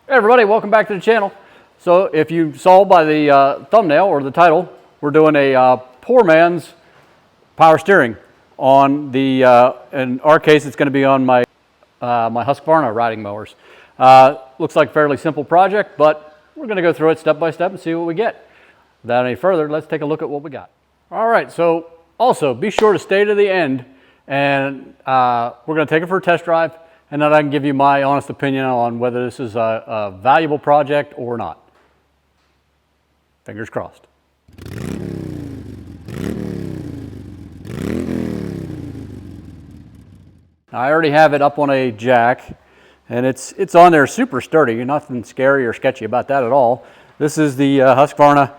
Hey everybody, welcome back to the channel. So if you saw by the thumbnail or the title, we're doing a poor man's power steering on the, in our case it's going to be on my, my Husqvarna riding mowers. Looks like a fairly simple project, but we're going to go through it step by step and see what we get. Without any further, let's take a look at what we got. All right, so also be sure to stay to the end, and we're going to take it for a test drive. And then I can give you my honest opinion on whether this is a valuable project or not. Fingers crossed. I already have it up on a jack, and it's on there super sturdy. Nothing scary or sketchy about that at all. This is the Husqvarna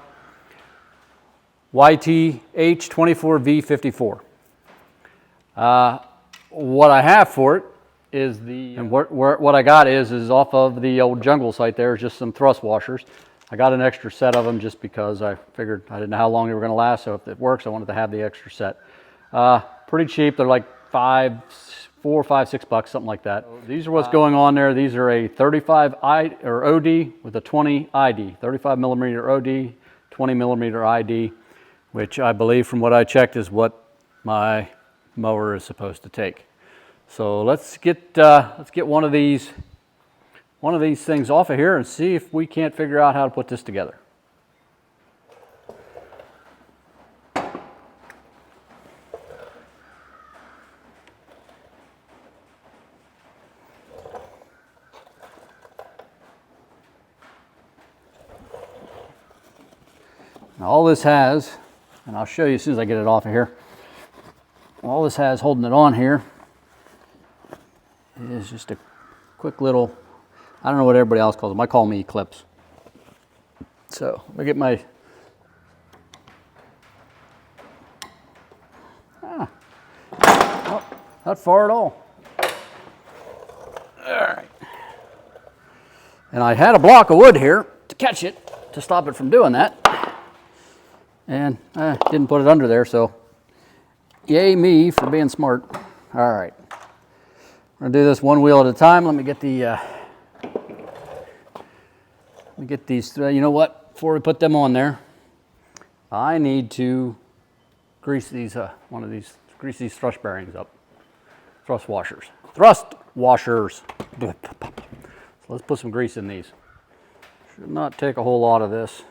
YTH24V54. What I have for it is what I got is off of the old Jungle site there, is just some thrust washers. I got an extra set of them just because I figured I didn't know how long they were going to last, so if it works I wanted to have the extra set. Pretty cheap, they're like $4, $5, $6, something like that. These are what's going on there. These are a 35 OD with a 20 ID, 35 millimeter OD, 20 millimeter ID, which I believe from what I checked is what my mower is supposed to take. So let's get one of these things off of here and see if we can't figure out how to put this together. Now all this has, and I'll show you as soon as I get it off of here, all this has holding it on here is just a quick little, I don't know what everybody else calls them. I call them E-clips. So let me get my, not far at all. All right. And I had a block of wood here to catch it, to stop it from doing that. And I didn't put it under there, so yay me for being smart. All right. We're gonna do this one wheel at a time. Let me get these, you know what, before we put them on there, I need to grease these, grease these thrust bearings up. Thrust washers. So let's put some grease in these. Should not take a whole lot of this.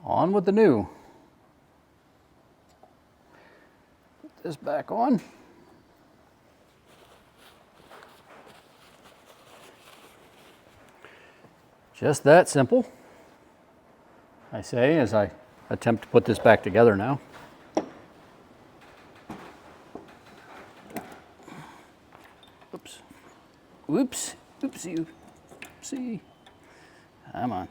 On with the new. Put this back on. Just that simple, I say, as I attempt to put this back together now. Oops. Whoops. Oopsie. Oopsie. Come on.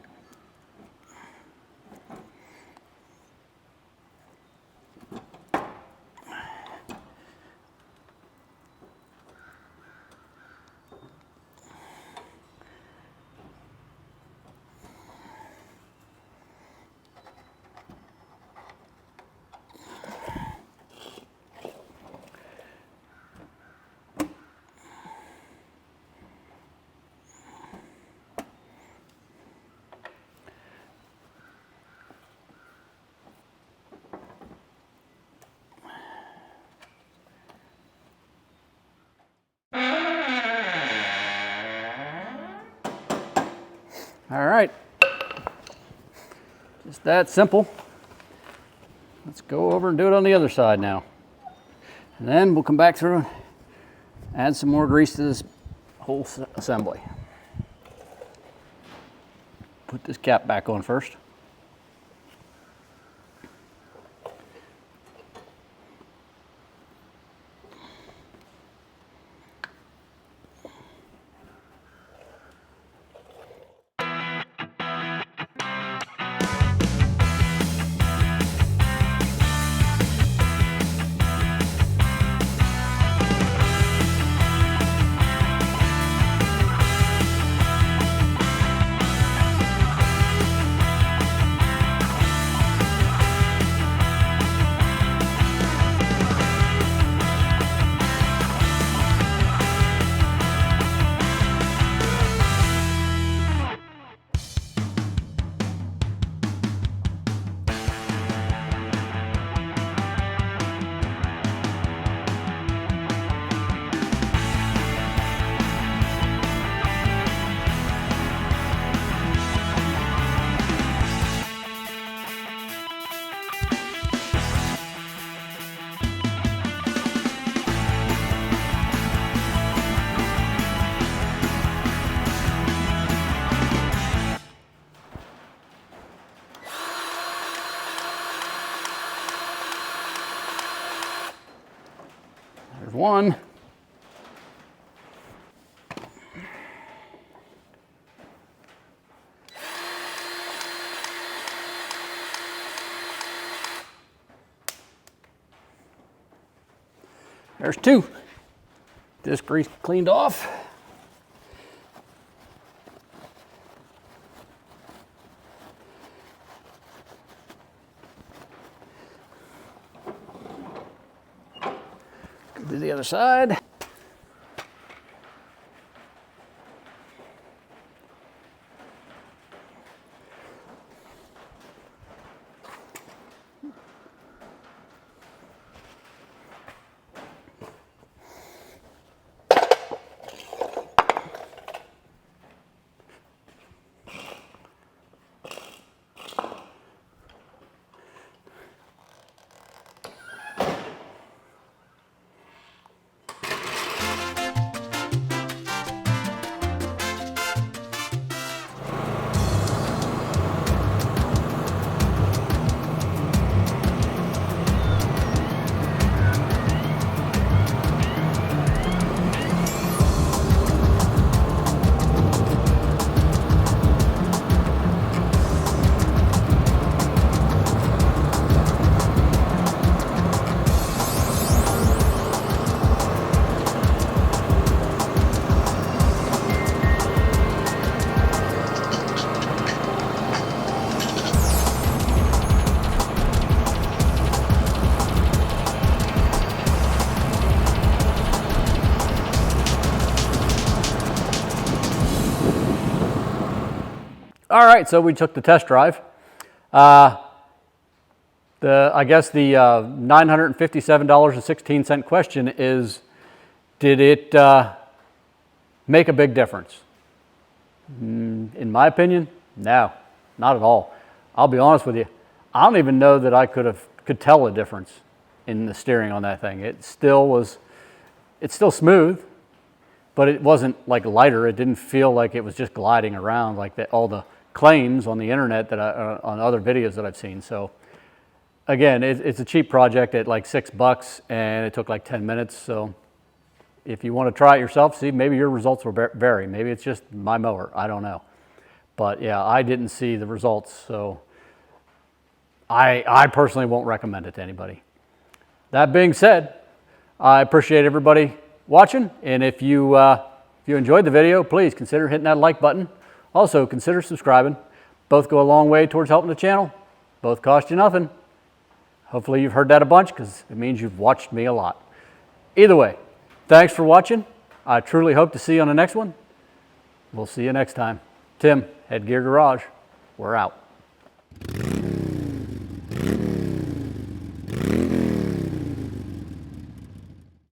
right. Just that simple. Let's go over and do it on the other side now. And then we'll come back through and add some more grease to this whole assembly. Put this cap back on first. There's one. There's two. This grease cleaned off. Go to the other side. All right, so we took the test drive. I guess the $957.16 question is, did it make a big difference? In my opinion, no, not at all. I'll be honest with you. I don't even know that I could tell a difference in the steering on that thing. It's still smooth, but it wasn't like lighter. It didn't feel like it was just gliding around like all the claims on the internet that on other videos that I've seen. So again, it's a cheap project at like $6 and it took like 10 minutes. So if you want to try it yourself, see, maybe your results will vary. Maybe it's just my mower, I don't know. But yeah, I didn't see the results. So I personally won't recommend it to anybody. That being said, I appreciate everybody watching. And if you enjoyed the video, please consider hitting that like button. Also, consider subscribing. Both go a long way towards helping the channel. Both cost you nothing. Hopefully you've heard that a bunch because it means you've watched me a lot. Either way, thanks for watching. I truly hope to see you on the next one. We'll see you next time. Tim, Headgear Garage, we're out.